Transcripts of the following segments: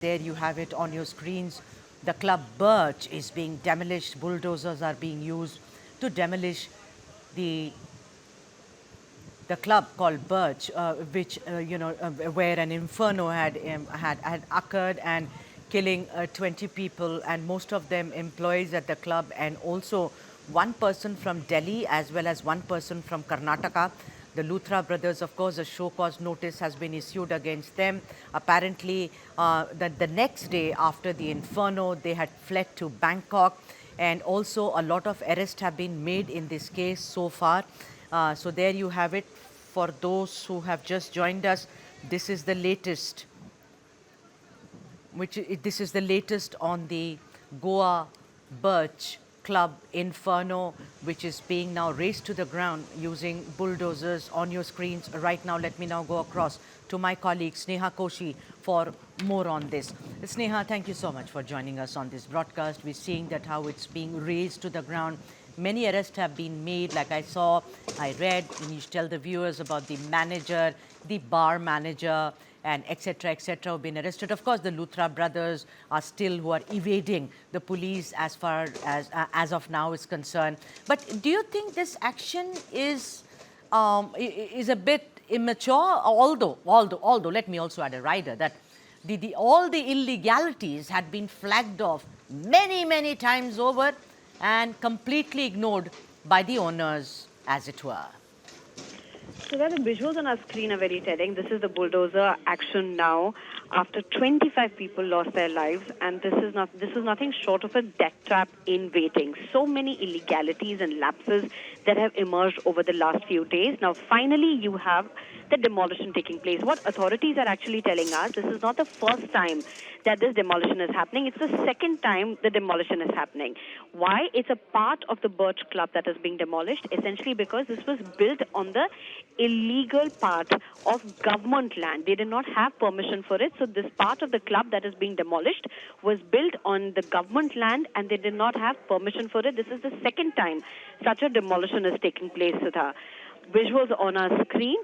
There you have it on your screens. The club Birch is being demolished. Bulldozers are being used to demolish the the club called Birch, which where an inferno had occurred and killing 20 people, and most of them employees at the club, and also one person from Delhi as well as one person from Karnataka. The Luthra brothers, of course, a show cause notice has been issued against them. Apparently, the next day after the inferno, they had fled to Bangkok, and also a lot of arrests have been made in this case so far. So there you have it. For those who have just joined us, this is the latest, this is the latest on the Goa Birch Club Inferno, which is being now razed to the ground using bulldozers on your screens right now. Let me now go across to my colleague Sneha Koshi for more on this. Sneha, thank you so much for joining us on this broadcast. We're seeing that how it's being razed to the ground. Many arrests have been made, like I read, and you tell the viewers about the manager, the bar manager, and etc., have been arrested. Of course, the Luthra brothers are still who are evading the police as far as of now is concerned. But do you think this action is a bit immature? Although, let me also add a rider that all the illegalities had been flagged off many times over and completely ignored by the owners, as it were. So the visuals on our screen are very telling. This is the bulldozer action now. After 25 people lost their lives, and this is nothing short of a death trap in waiting. So many illegalities and lapses that have emerged over the last few days. Now, finally, you have the demolition taking place. What authorities are actually telling us, this is not the first time that this demolition is happening. It's the second time the demolition is happening. Why? It's a part of the Birch Club that is being demolished, essentially because this was built on the illegal part of government land. They did not have permission for it. So this part of the club that is being demolished was built on the government land, and they did not have permission for it. This is the second time such a demolition is taking place, Sudha. Visuals on our screen.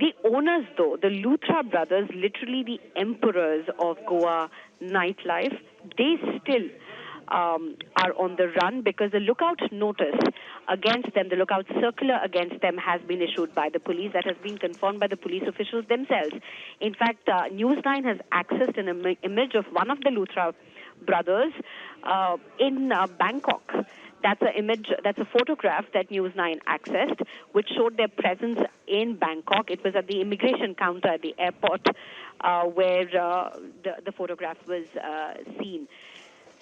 The owners, though, the Luthra brothers, literally the emperors of Goa nightlife, they still are on the run because the lookout notice against them, the lookout circular against them has been issued by the police. That has been confirmed by the police officials themselves. In fact, News9 has accessed an image of one of the Luthra brothers in Bangkok. That's an image, that's a photograph that News9 accessed, which showed their presence in Bangkok. It was at the immigration counter at the airport where the photograph was seen.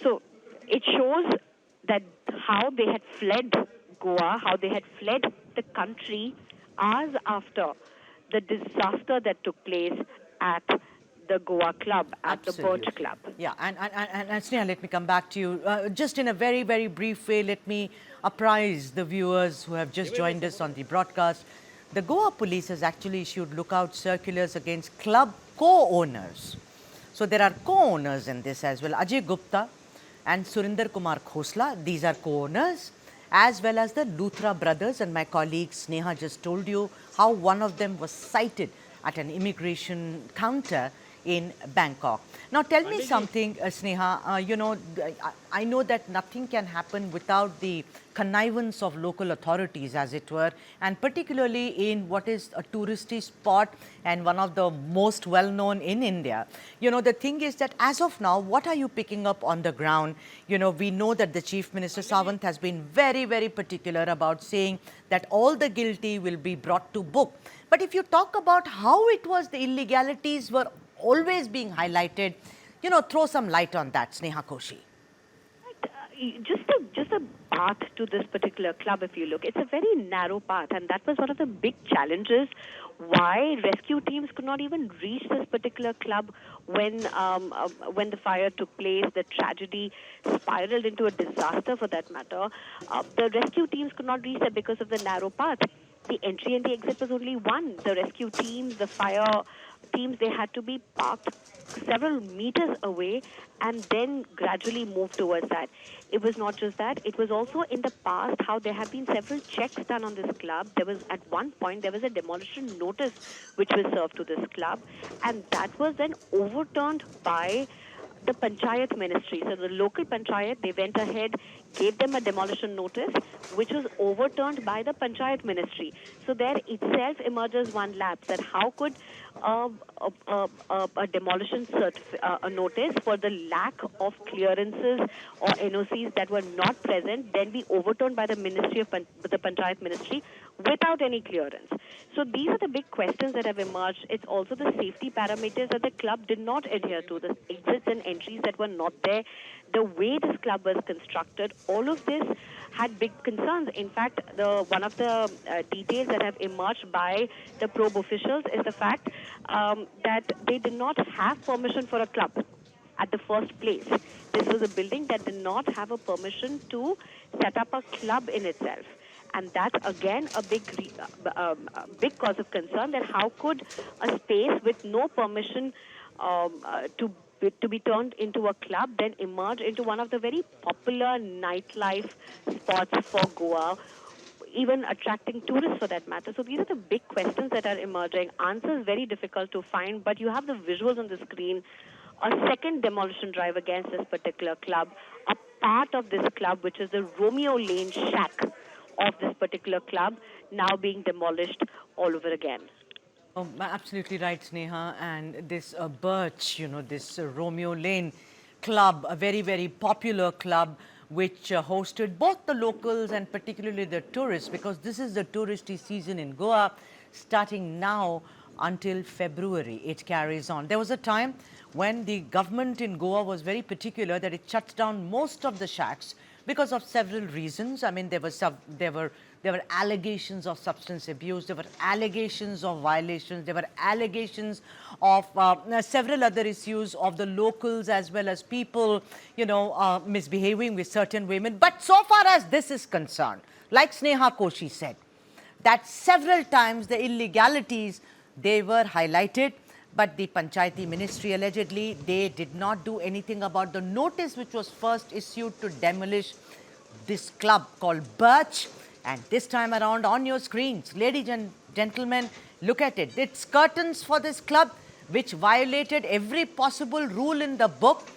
So it shows that how they had fled Goa, how they had fled the country hours after the disaster that took place at the Goa club, at the Birch Club. Yeah, and Sneha, let me come back to you. Just in a very brief way, let me apprise the viewers who have just joined us on the broadcast. The Goa police has actually issued lookout circulars against club co-owners. So there are co-owners in this as well. Ajay Gupta and Surinder Kumar Khosla, these are co-owners, as well as the Luthra brothers. And my colleague Sneha just told you how one of them was cited at an immigration counter in Bangkok. Now tell me something, Sneha, I know that nothing can happen without the connivance of local authorities, as it were, and particularly in what is a touristy spot and one of the most well-known in India. The thing is that as of now, what are you picking up on the ground? We know that the Chief Minister Sawant has been very particular about saying that all the guilty will be brought to book. But if you talk about how it was the illegalities were always being highlighted, throw some light on that, Sneha Koshi. Just a path to this particular club, if you look, it's a very narrow path, and that was one of the big challenges why rescue teams could not even reach this particular club when the fire took place. The tragedy spiraled into a disaster, for that matter. The rescue teams could not reach it because of the narrow path. The entry and the exit was only one. The rescue teams, the fire teams, they had to be parked several meters away and then gradually move towards that. It was not just that, it was also in the past how there have been several checks done on this club. There was, at one point, there was a demolition notice which was served to this club, and that was then overturned by the Panchayat Ministry. So the local Panchayat, they went ahead, gave them a demolition notice, which was overturned by the Panchayat Ministry. So there itself emerges one lapse, that how could a demolition a notice for the lack of clearances or NOCs that were not present then be overturned by the Ministry of the Panchayat Ministry without any clearance. So these are the big questions that have emerged. It's also the safety parameters that the club did not adhere to, the exits and entries that were not there, the way this club was constructed. All of this had big concerns. In fact, one of the details that have emerged by the probe officials is the fact that they did not have permission for a club at the first place. This was a building that did not have a permission to set up a club in itself. And that's, again, a big cause of concern, that how could a space with no permission to be turned into a club then emerge into one of the very popular nightlife spots for Goa, even attracting tourists for that matter. So these are the big questions that are emerging. Answers very difficult to find, but you have the visuals on the screen. A second demolition drive against this particular club, a part of this club, which is the Romeo Lane shack of this particular club, now being demolished all over again. Oh, absolutely right, Sneha. And this Birch, this Romeo Lane club, a very, very popular club, which hosted both the locals and particularly the tourists, because this is the touristy season in Goa, starting now until February. It carries on. There was a time when the government in Goa was very particular that it shuts down most of the shacks because of several reasons. I mean, there were allegations of substance abuse, there were allegations of violations, there were allegations of several other issues of the locals as well as people, misbehaving with certain women. But so far as this is concerned, like Sneha Koshi said, that several times the illegalities, they were highlighted, but the Panchayati Ministry, allegedly, they did not do anything about the notice which was first issued to demolish this club called Birch. And this time around on your screens, ladies and gentlemen, look at it. It's curtains for this club which violated every possible rule in the book,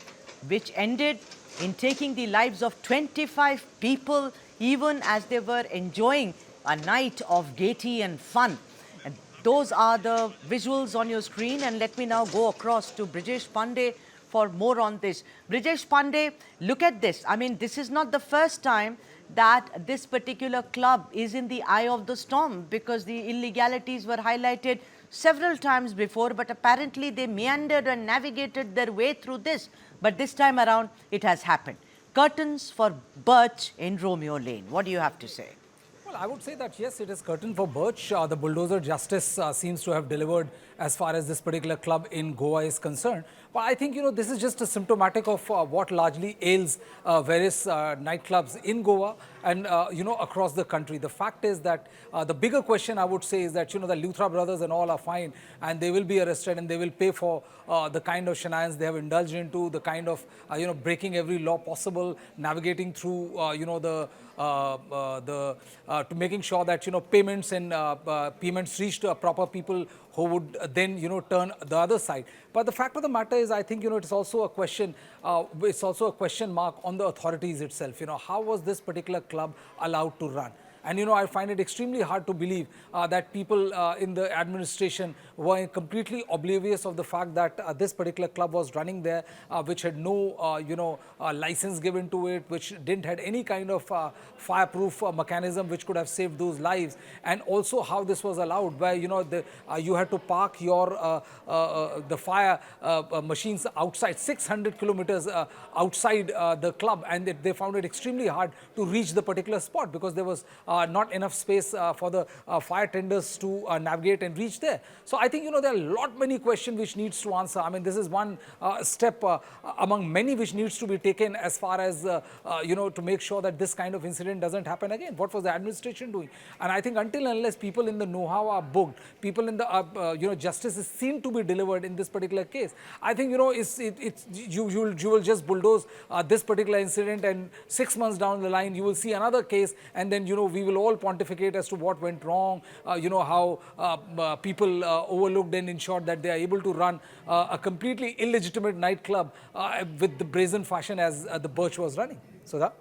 which ended in taking the lives of 25 people, even as they were enjoying a night of gaiety and fun. And those are the visuals on your screen. And let me now go across to Brijesh Pandey for more on this. Brijesh Pandey, look at this. I mean, this is not the first time that this particular club is in the eye of the storm, because the illegalities were highlighted several times before, but apparently they meandered and navigated their way through this. But this time around, it has happened. Curtains for Birch in Romeo Lane. What do you have to say? Well, I would say that yes, it is curtain for Birch. The bulldozer justice seems to have delivered as far as this particular club in Goa is concerned. But I think, this is just a symptomatic of what largely ails various nightclubs in Goa and, across the country. The fact is that the bigger question, I would say, is that, the Luthra brothers and all are fine and they will be arrested and they will pay for the kind of shenanigans they have indulged into, the kind of, breaking every law possible, navigating through, to making sure that, payments and payments reach to proper people who would then, turn the other side. But the fact of the matter is, I think, it's also a question, mark on the authorities itself. How was this particular club allowed to run? And, I find it extremely hard to believe that people in the administration were completely oblivious of the fact that this particular club was running there, which had no, license given to it, which didn't had any kind of fireproof mechanism which could have saved those lives. And also how this was allowed, where, you had to park your the fire machines outside, 600 kilometers outside the club, and they found it extremely hard to reach the particular spot because there was not enough space for the fire tenders to navigate and reach there. So I think, there are a lot many questions which needs to answer. I mean, this is one step among many which needs to be taken as far as, to make sure that this kind of incident doesn't happen again. What was the administration doing? And I think until and unless people in the know-how are booked, people in the, justice is seen to be delivered in this particular case, I think, you will just bulldoze this particular incident, and 6 months down the line, you will see another case, and then, we will all pontificate as to what went wrong, how people overlooked and ensured that they are able to run a completely illegitimate nightclub with the brazen fashion as the Birch was running. Sudha?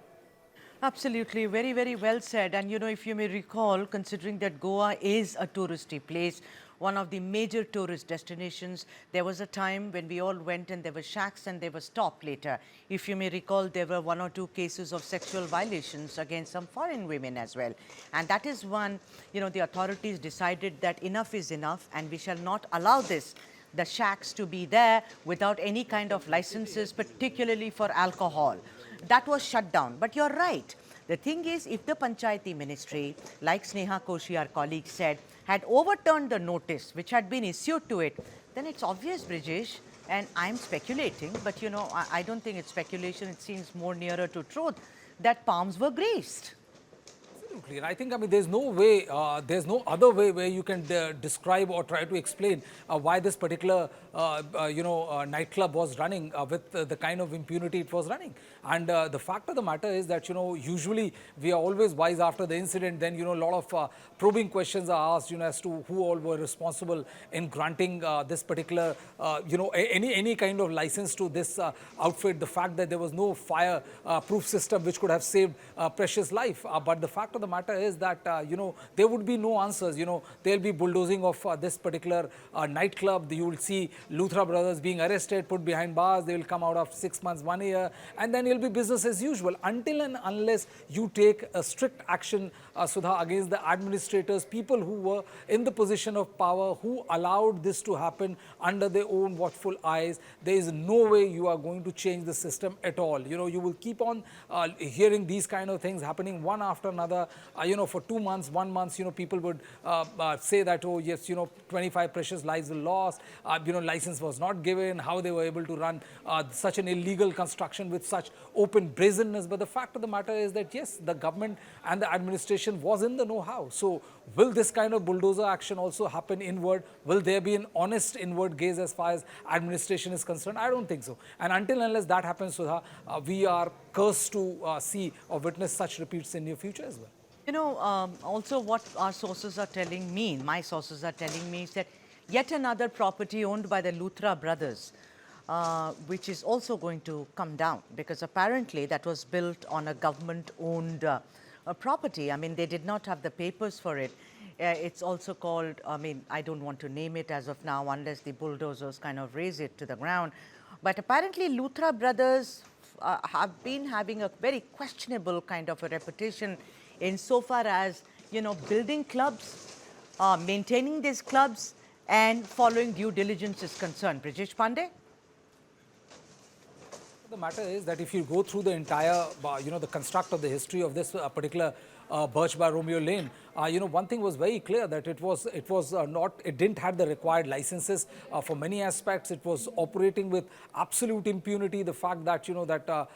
Absolutely, very, very well said. And if you may recall, considering that Goa is a touristy place, one of the major tourist destinations, there was a time when we all went and there were shacks and they were stopped later. If you may recall, there were 1 or 2 cases of sexual violations against some foreign women as well. And that is one, the authorities decided that enough is enough and we shall not allow this, the shacks to be there without any kind of licenses, particularly for alcohol. That was shut down. But you're right. The thing is, if the Panchayati Ministry, like Sneha Koshi, our colleague, said, had overturned the notice which had been issued to it, then it's obvious, Brijesh, and I'm speculating, but I don't think it's speculation, it seems more nearer to truth, that palms were graced. Absolutely. And I think, there's no way, there's no other way where you can describe or try to explain why this particular, nightclub was running with the kind of impunity it was running. And the fact of the matter is that, usually we are always wise after the incident. Then, a lot of probing questions are asked, as to who all were responsible in granting this particular, any kind of license to this outfit. The fact that there was no fire proof system which could have saved precious life. But the fact of the matter is that, there would be no answers. There'll be bulldozing of this particular nightclub. You will see Luthra brothers being arrested, put behind bars. They will come out of 6 months, 1 year, and then it'll be business as usual until and unless you take a strict action, Sudha, against the administrators, people who were in the position of power, who allowed this to happen under their own watchful eyes. There is no way you are going to change the system at all. You will keep on hearing these kind of things happening one after another. For 2 months, 1 month, people would say that, oh yes, 25 precious lives were lost, license was not given, how they were able to run such an illegal construction with such open brazenness. But the fact of the matter is that yes, the government and the administration was in the know-how. So will this kind of bulldozer action also happen inward? Will there be an honest inward gaze as far as administration is concerned? I don't think so. And until and unless that happens, Sudha, we are cursed to see or witness such repeats in near future as well. Also what our sources are telling me, my sources are telling me, is that yet another property owned by the Luthra brothers, which is also going to come down, because apparently that was built on a government-owned property. I mean, they did not have the papers for it. It's also called, I don't want to name it as of now unless the bulldozers kind of raise it to the ground. But apparently Luthra brothers have been having a very questionable kind of a reputation insofar as, building clubs, maintaining these clubs, and following due diligence is concerned. Brijesh Pandey? The matter is that if you go through the entire, the construct of the history of this particular Birch By Romeo Lane, one thing was very clear, that it didn't have the required licenses for many aspects. It was operating with absolute impunity. The fact that, the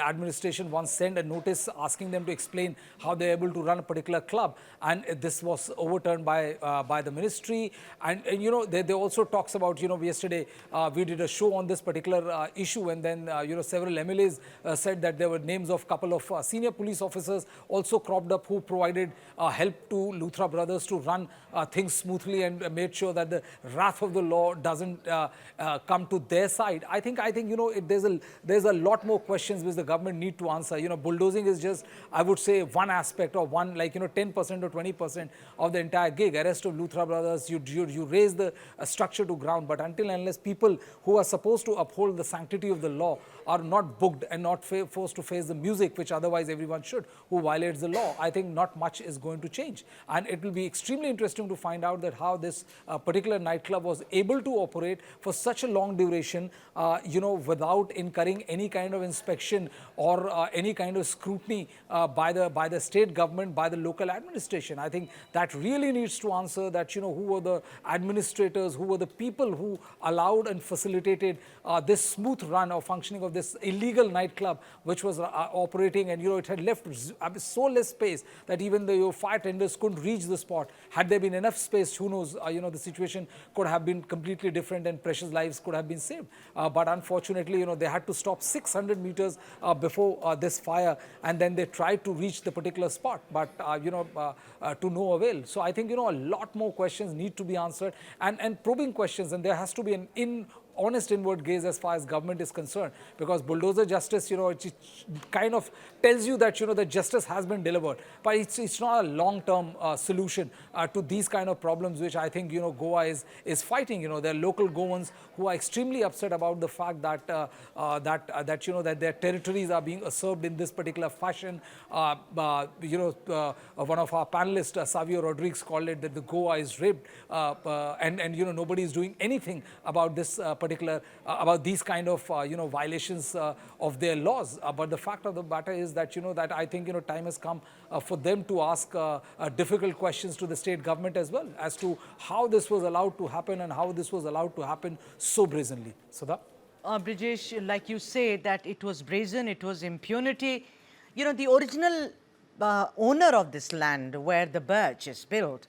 administration once sent a notice asking them to explain how they're able to run a particular club, and this was overturned by the ministry. And there also talks about, yesterday we did a show on this particular issue, and then, several MLAs said that there were names of a couple of senior police officers also cropped up who provided help to Luthra brothers to run things smoothly and made sure that the wrath of the law doesn't come to their side. I think there's a lot more questions which the government need to answer. Bulldozing is just, I would say, one aspect or 10% or 20% of the entire gig. Arrest of Luthra brothers, you raise the structure to ground, but until and unless people who are supposed to uphold the sanctity of the law are not booked and not forced to face the music, which otherwise everyone should, who violates the law, I think not much is going to change. change. And it will be extremely interesting to find out that how this particular nightclub was able to operate for such a long duration, without incurring any kind of inspection or any kind of scrutiny by the state government, by the local administration. I think that really needs to answer that, who were the administrators, who were the people who allowed and facilitated this smooth run or functioning of this illegal nightclub, which was operating, and it had left so less space that even the fire tenders couldn't reach the spot. Had there been enough space, who knows, the situation could have been completely different and precious lives could have been saved. But unfortunately, they had to stop 600 meters before this fire, and then they tried to reach the particular spot, but to no avail. So I think, a lot more questions need to be answered, and probing questions, and there has to be an honest inward gaze as far as government is concerned, because bulldozer justice, it kind of tells you that, that justice has been delivered, but it's not a long-term solution to these kind of problems, which I think, Goa is fighting. There are local Goans who are extremely upset about the fact that, that their territories are being usurped in this particular fashion. One of our panelists, Savio Rodriguez, called it that the Goa is raped, and nobody is doing anything about this particular, about these kind of, violations of their laws. But the fact of the matter is that, that I think, time has come for them to ask difficult questions to the state government as well, as to how this was allowed to happen and how this was allowed to happen so brazenly. Sudha? Brijesh, like you say, that it was brazen, it was impunity. The original owner of this land where the Birch is built,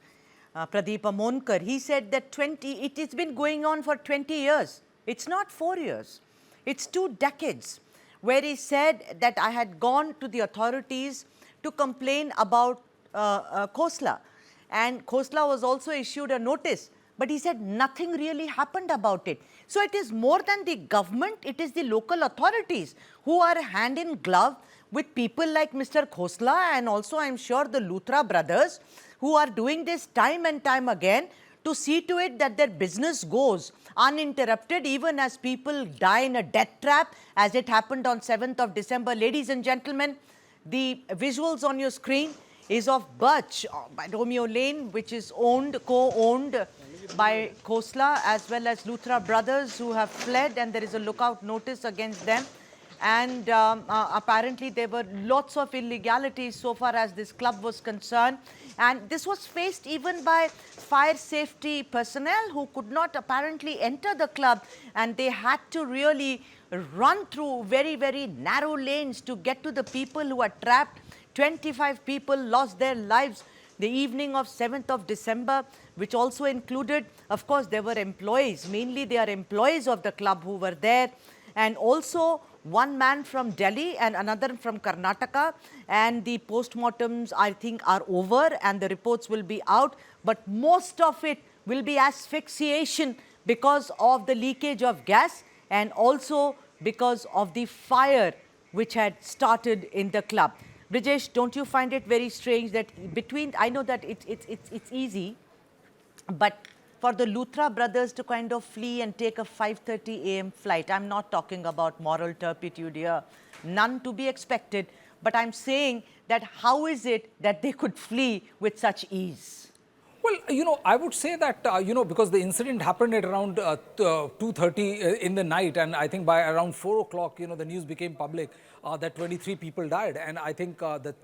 Pradeep Amonkar, he said that it has been going on for 20 years. It's not 4 years. It's 2 decades, where he said that I had gone to the authorities to complain about Khosla. And Khosla was also issued a notice, but he said nothing really happened about it. So it is more than the government, it is the local authorities who are hand in glove with people like Mr. Khosla, and also I'm sure the Luthra brothers, who are doing this time and time again to see to it that their business goes uninterrupted, even as people die in a death trap, as it happened on 7th of December. Ladies and gentlemen, the visuals on your screen is of Birch by Romeo Lane, which is co-owned by Khosla as well as Luthra brothers, who have fled, and there is a lookout notice against them. And apparently there were lots of illegalities so far as this club was concerned. And this was faced even by fire safety personnel who could not apparently enter the club, and they had to really run through very, very narrow lanes to get to the people who are trapped. 25 people lost their lives the evening of 7th of December, which also included, of course, there were employees. Mainly they are employees of the club who were there. And also one man from Delhi and another from Karnataka, and the postmortems, I think, are over and the reports will be out, but most of it will be asphyxiation because of the leakage of gas and also because of the fire which had started in the club. Brijesh, don't you find it very strange that I know that it's easy, but for the Luthra brothers to kind of flee and take a 5:30 a.m. flight. I'm not talking about moral turpitude here, none to be expected, but I'm saying that how is it that they could flee with such ease? Well, I would say that, because the incident happened at around 2:30 in the night, and I think by around 4 o'clock, the news became public that 23 people died. And I think that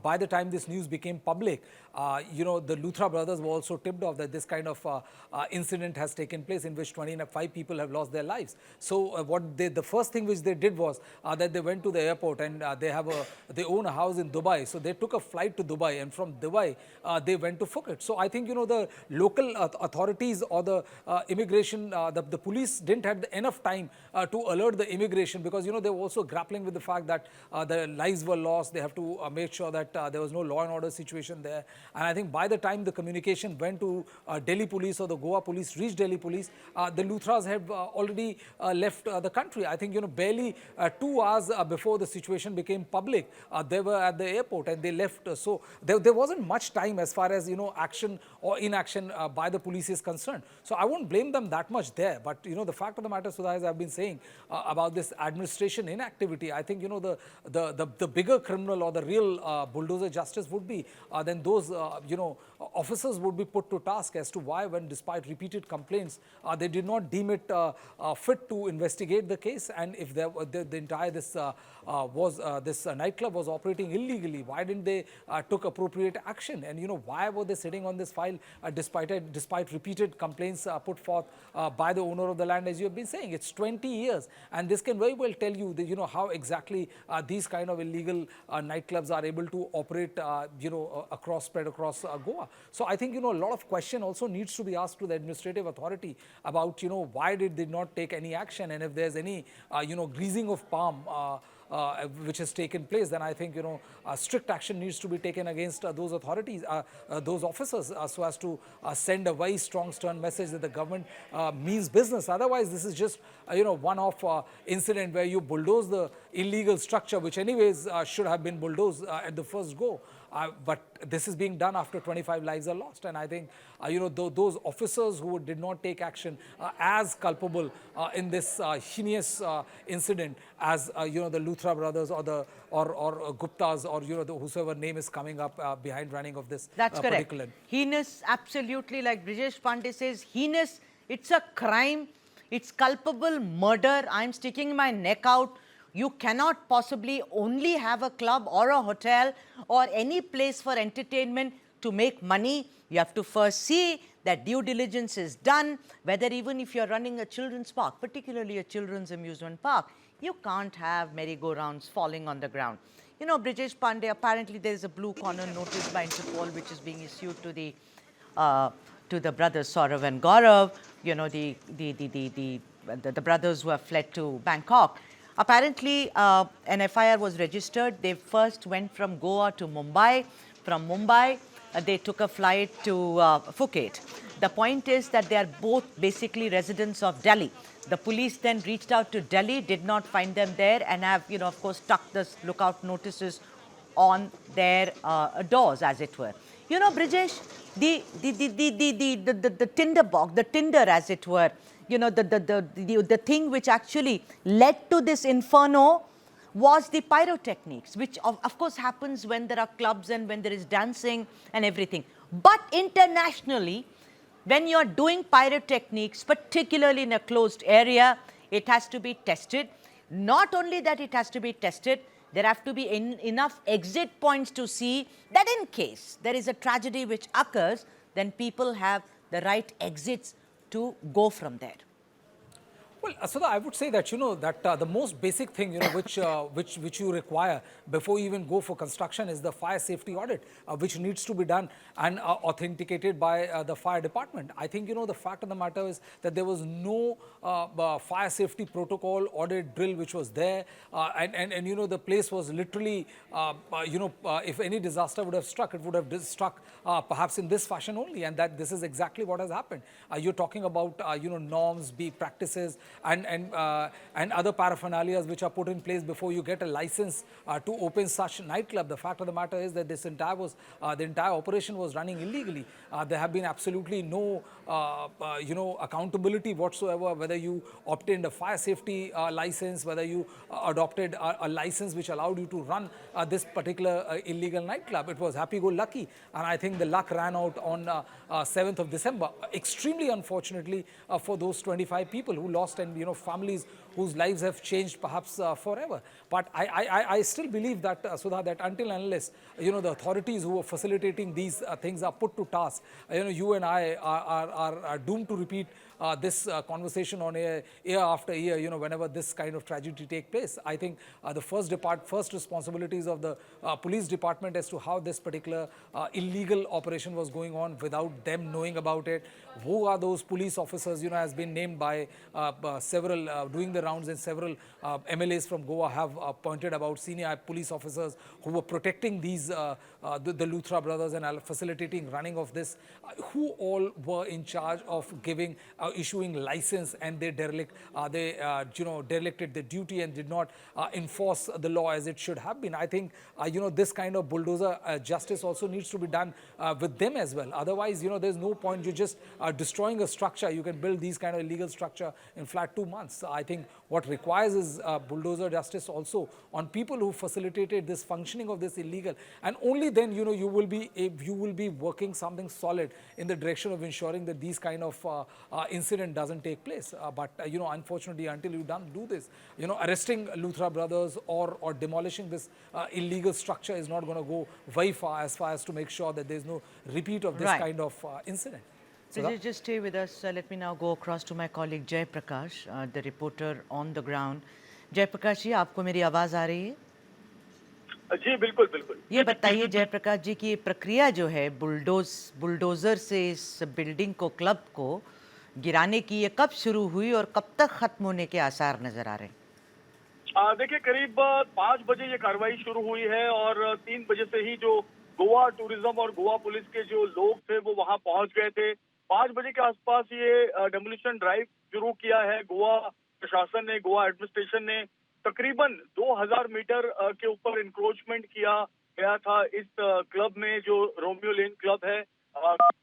by the time this news became public, the Luthra brothers were also tipped off that this kind of incident has taken place in which 25 people have lost their lives. So the first thing which they did was that they went to the airport, and they own a house in Dubai. So they took a flight to Dubai, and from Dubai, they went to Phuket. So I think, the local authorities or the immigration, the police didn't have enough time to alert the immigration, because, they were also grappling with the fact that the lives were lost. They have to make sure that there was no law and order situation there. And I think by the time the communication went to Delhi police or the Goa police reached Delhi police, the Luthras have already left the country. I think, barely 2 hours before the situation became public, they were at the airport and they left. So there wasn't much time as far as, action or inaction by the police is concerned. So I won't blame them that much there. But, the fact of the matter, Sudha, as I've been saying about this administration inactivity, I think, the bigger criminal or the real bulldozer justice would be then those, officers would be put to task as to why, when despite repeated complaints, they did not deem it fit to investigate the case. And if the entire this nightclub was operating illegally, why didn't they took appropriate action? And why were they sitting on this file despite repeated complaints put forth by the owner of the land? As you have been saying, it's 20 years, and this can very well tell you that, how exactly these kind of illegal nightclubs are able to operate spread across Goa. So I think a lot of question also needs to be asked to the administrative authority about why did they not take any action, and if there's any greasing of palm which has taken place, then I think strict action needs to be taken against those authorities, those officers, so as to send a very strong, stern message that the government means business. Otherwise, this is just one-off incident where you bulldoze the illegal structure, which anyways should have been bulldozed at the first go. But this is being done after 25 lives are lost, and I think those officers who did not take action are as culpable in this heinous incident as the Luthra brothers or Guptas or whosoever name is coming up behind running of this. That's correct. Particular. Heinous, absolutely, like Brijesh Pandey says, heinous. It's a crime. It's culpable murder. I'm sticking my neck out. You cannot possibly only have a club or a hotel or any place for entertainment to make money. You have to first see that due diligence is done, whether even if you're running a children's park, particularly a children's amusement park, you can't have merry-go-rounds falling on the ground. Brijesh Pandey, apparently there is a blue corner notice by Interpol which is being issued to the brothers Saurav and Gaurav, the brothers who have fled to Bangkok. Apparently, an FIR was registered. They first went from Goa to Mumbai. From Mumbai, they took a flight to Phuket. The point is that they are both basically residents of Delhi. The police then reached out to Delhi, did not find them there, and have, of course, stuck the lookout notices on their doors, as it were. Brijesh, the tinder box, the tinder, as it were, the thing which actually led to this inferno was the pyrotechnics, which of course happens when there are clubs and when there is dancing and everything. But internationally, when you're doing pyrotechnics, particularly in a closed area, it has to be tested. Not only that it has to be tested, there have to be enough exit points to see that in case there is a tragedy which occurs, then people have the right exits to go from there. Well, Sudha, I would say that, the most basic thing, which you require before you even go for construction is the fire safety audit, which needs to be done and authenticated by the fire department. I think, the fact of the matter is that there was no fire safety protocol audit drill which was there. And the place was literally, if any disaster would have struck, it would have struck perhaps in this fashion only. And that this is exactly what has happened. You're talking about, norms, practices, and other paraphernalias which are put in place before you get a license to open such nightclub. The fact of the matter is that this entire operation was running illegally. There have been absolutely no accountability whatsoever, whether you obtained a fire safety license, whether you adopted a license which allowed you to run this particular illegal nightclub. It was happy-go-lucky, and I think the luck ran out on 7th of December. Extremely unfortunately for those 25 people who lost, and families whose lives have changed perhaps forever. But I still believe that, Sudha, that until and unless the authorities who are facilitating these things are put to task, you and I are doomed to repeat this conversation on air year after year, whenever this kind of tragedy take place. I think the first responsibilities of the police department as to how this particular illegal operation was going on without them knowing about it. Who are those police officers, has been named by several doing the rounds, and several MLAs from Goa have pointed about senior police officers who were protecting these the Luthra brothers and facilitating running of this, who all were in charge of giving issuing license, and they derelicted their duty and did not enforce the law as it should have been. I think this kind of bulldozer justice also needs to be done with them as well. Otherwise, there's no point. You're just destroying a structure. You can build these kind of illegal structure in flat 2 months. I think what requires is bulldozer justice also on people who facilitated this functioning of this illegal, and only then you will be working something solid in the direction of ensuring that these kind of incident doesn't take place. But unfortunately, until you do this, arresting Luthra brothers or demolishing this illegal structure is not going to go very far as to make sure that there's no repeat of this kind of incident. So just stay with us. Let me now go across to my colleague Jay Prakash, the reporter on the ground. Jay Prakash जी, आपको मेरी आवाज़ आ रही है? जी बिल्कुल बिल्कुल। ये बताइए जय प्रकाश जी कि ये प्रक्रिया जो है बुलडोजर से इस बिल्डिंग को, क्लब को गिराने की, ये कब शुरू हुई और कब तक खत्म होने के आसार नजर आ रहे हैं? देखिए करीब 5 बजे ये कार्रवाई शुरू हुई है और 3 बजे से ही जो गोवा टूरिज्म और गोवा पुलिस के जो लोग थे वो वहां पहुंच गए थे। 5 बजे के आसपास ये डेमोलिशन ड्राइव शुरू किया है। गोवा प्रशासन ने, गोवा एडमिनिस्ट्रेशन ने तकरीबन 2000 मीटर के ऊपर इंक्रोचमेंट किया गया था इस क्लब में, जो रोमियो लेन क्लब है,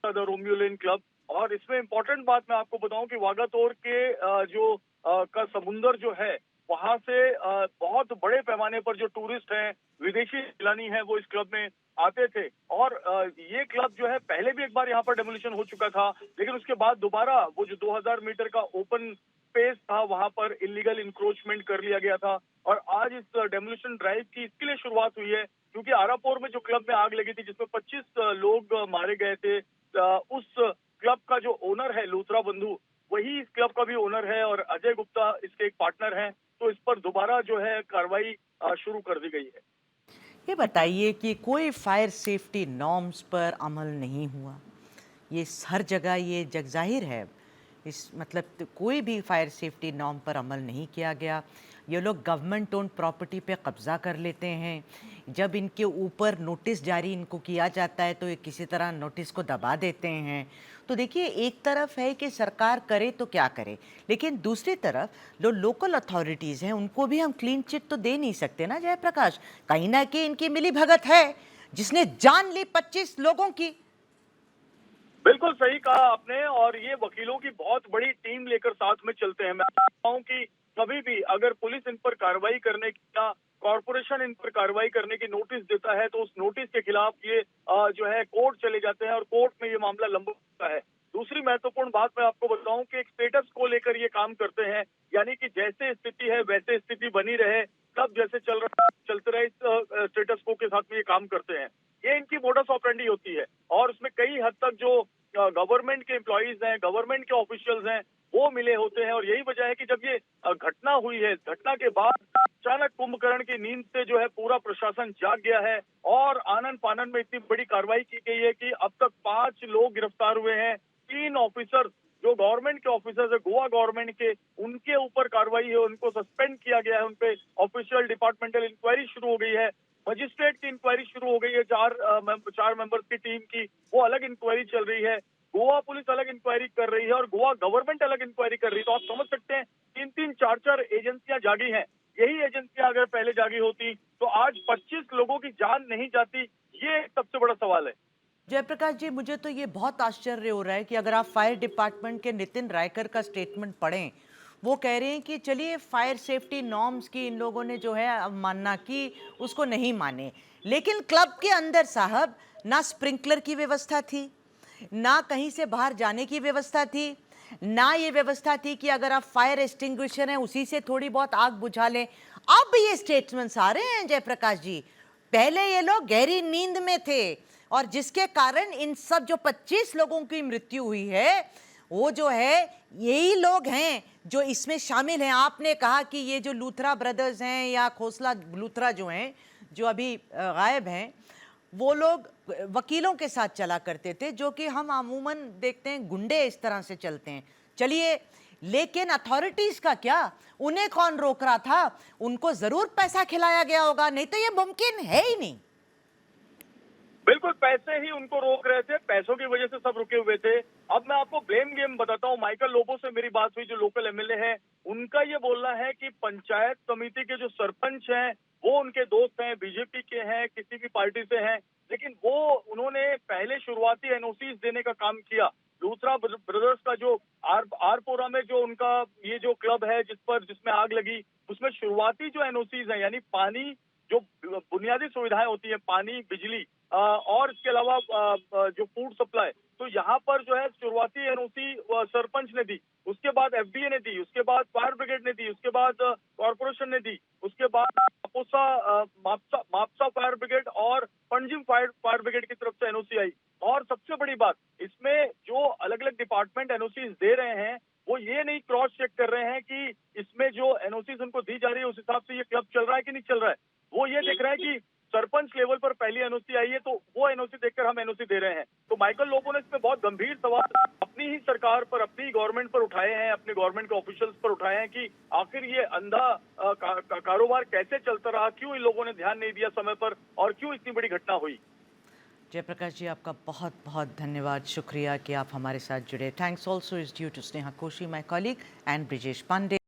द रोमियो लेन क्लब। और इसमें इम्पोर्टेंट बात मैं आपको बताऊं कि वागातोर के जो का समुंदर जो है वहां से बहुत बड़े पैमाने पर जो टूरिस्ट हैं, विदेशी सैलानी हैं, वो इस क्लब में आते थे। और ये क्लब जो है पहले भी एक बार यहाँ पर डेमोलिशन हो चुका था, लेकिन उसके बाद दोबारा वो जो 2000 मीटर का ओपन स्पेस था वहां पर इलीगल इंक्रोचमेंट कर लिया गया था। और आज इस डेमोलिशन ड्राइव की इसके लिए शुरुआत हुई है क्योंकि आरापोर में जो क्लब में आग लगी थी जिसमें 25 लोग मारे गए थे, उस क्लब का जो ओनर है लूथरा बंधु, वही इस क्लब का भी ओनर है और अजय गुप्ता इसके एक पार्टनर हैं। तो इस पर दोबारा जो है कार्रवाई शुरू कर दी गई है। ये बताइए कि कोई फायर सेफ्टी नॉर्म्स पर अमल नहीं हुआ, ये हर जगह ये जगजाहिर है। इस मतलब कोई भी फायर सेफ्टी नॉर्म पर अमल नहीं किया गया। ये लोग गवर्नमेंट ओन प्रॉपर्टी पे कब्जा कर लेते हैं। जब इनके ऊपर नोटिस जारी इनको किया जाता है तो ये किसी तरह नोटिस को दबा देते हैं। तो देखिए, एक तरफ है कि सरकार करे तो क्या करे, लेकिन दूसरी तरफ जो लोकल अथॉरिटीज़ हैं उनको भी हम क्लीन चिट तो दे नहीं सकते ना जय प्रकाश। कहीं ना कहीं इनकी मिली भगत है जिसने जान ली 25 लोगों की। बिल्कुल सही कहा आपने, और ये वकीलों की बहुत बड़ी टीम लेकर साथ में चलते हैं। मैं कहता हूँ कि कभी भी अगर पुलिस इन पर कार्रवाई करने की या कॉरपोरेशन इन पर कार्रवाई करने की नोटिस देता है तो उस नोटिस के खिलाफ ये जो है कोर्ट चले जाते हैं और कोर्ट में ये मामला लंबा होता है। दूसरी महत्वपूर्ण बात मैं आपको बताऊं कि एक स्टेटस को लेकर ये काम करते हैं, यानी कि जैसे स्थिति है वैसे स्थिति बनी रहे, तब जैसे चलते रहे, इस स्टेटस को के साथ में ये काम करते हैं। ये इनकी मोडस ऑपरेंडी होती है और उसमें कई हद तक जो गवर्नमेंट के एम्प्लॉइज हैं, गवर्नमेंट के ऑफिशियल्स हैं, वो मिले होते हैं। और यही वजह है कि जब ये घटना हुई है, घटना के बाद अचानक कुंभकर्ण की नींद से जो है पूरा प्रशासन जाग गया है और आनन फानन में इतनी बड़ी कार्रवाई की गई है कि अब तक 5 लोग गिरफ्तार हुए हैं। 3 ऑफिसर जो गवर्नमेंट के ऑफिसर्स है, गोवा गवर्नमेंट के, उनके ऊपर कार्रवाई है, उनको सस्पेंड किया गया है, उनपे ऑफिशियल डिपार्टमेंटल इंक्वायरी शुरू हो गई है। मजिस्ट्रेट की इंक्वायरी शुरू हो गई है, 4 मेंबर्स की टीम की, वो अलग इंक्वायरी चल रही है। गोवा पुलिस अलग इंक्वायरी कर रही है और गोवा गवर्नमेंट अलग इंक्वायरी कर रही है। तो आप समझ सकते हैं 3-3, 4-4 एजेंसियां जागी हैं। यही एजेंसियां अगर पहले जागी होती तो आज 25 लोगों की जान नहीं जाती। ये सबसे बड़ा सवाल है। जयप्रकाश जी, मुझे तो ये बहुत आश्चर्य हो रहा है कि अगर आप फायर डिपार्टमेंट के नितिन रायकर का स्टेटमेंट पढ़ें, वो कह रहे हैं कि चलिए फायर सेफ्टी नॉर्म्स की इन लोगों ने जो है मानना की उसको नहीं माने, लेकिन क्लब के अंदर साहब ना स्प्रिंकलर की व्यवस्था थी, ना कहीं से बाहर जाने की व्यवस्था थी, ना ये व्यवस्था थी कि अगर आप फायर एक्सटिंग्विशर हैं उसी से थोड़ी बहुत आग बुझा लें। अब ये स्टेटमेंट्स आ रहे हैं जयप्रकाश जी, पहले ये लोग गहरी नींद में थे और जिसके कारण इन सब जो 25 लोगों की मृत्यु हुई है वो जो है यही लोग हैं जो इसमें शामिल हैं। आपने कहा कि ये जो लूथरा ब्रदर्स हैं या खोसला लूथरा जो हैं, जो अभी गायब हैं, वो लोग वकीलों के साथ चला करते थे, जो कि हम अमूमन देखते हैं गुंडे इस तरह से चलते हैं। चलिए, लेकिन अथॉरिटीज का क्या? उन्हें कौन रोक रहा था? उनको जरूर पैसा खिलाया गया होगा, नहीं तो ये मुमकिन है ही नहीं। बिल्कुल, पैसे ही उनको रोक रहे थे, पैसों की वजह से सब रुके हुए थे। अब मैं आपको ब्लेम गेम बताता हूँ। माइकल लोबो से मेरी बात हुई, जो लोकल एमएलए है। उनका ये बोलना है कि पंचायत समिति के जो सरपंच हैं वो उनके दोस्त हैं, बीजेपी के हैं, किसी भी पार्टी से हैं, लेकिन वो उन्होंने पहले शुरुआती एनओसीज देने का काम किया। दूसरा, ब्रदर्स का जो आरपोरा में जो उनका ये जो क्लब है जिसमें आग लगी, उसमें शुरुआती जो एनओसीज है, यानी पानी, जो बुनियादी सुविधाएं होती है, पानी, बिजली, और इसके अलावा जो फूड सप्लाई, तो यहाँ पर जो है शुरुआती एनओसी सरपंच ने दी, उसके बाद एफडीए ने दी, उसके बाद फायर ब्रिगेड ने दी, उसके बाद कॉर्पोरेशन ने दी, उसके बाद मापसा फायर ब्रिगेड और पंजिम फायर ब्रिगेड की तरफ से एनओसी आई। और सबसे बड़ी बात, इसमें जो अलग अलग डिपार्टमेंट एनओसी दे रहे हैं, वो ये नहीं क्रॉस चेक कर रहे हैं कि इसमें जो एनओसी उनको दी जा रही है उस हिसाब से ये क्लब चल रहा है कि नहीं चल रहा है। वो ये देख रहा है कि सरपंच लेवल पर पहली एनओसी आई है तो वो एनओसी देखकर हम एनओसी दे रहे हैं। तो माइकल लोबो ने इसमें बहुत गंभीर सवाल अपनी ही सरकार पर, अपनी गवर्नमेंट पर उठाए हैं, अपने गवर्नमेंट के ऑफिशियल्स पर उठाए हैं कि आखिर ये अंधा कारोबार कैसे चलता रहा, क्यों इन लोगों ने ध्यान नहीं दिया समय पर, और क्यों इतनी बड़ी घटना हुई। जयप्रकाश जी, आपका बहुत बहुत धन्यवाद, शुक्रिया कि आप हमारे साथ जुड़े। Thanks also is due to Sneha Koshy, my colleague, and Brijesh Pandey.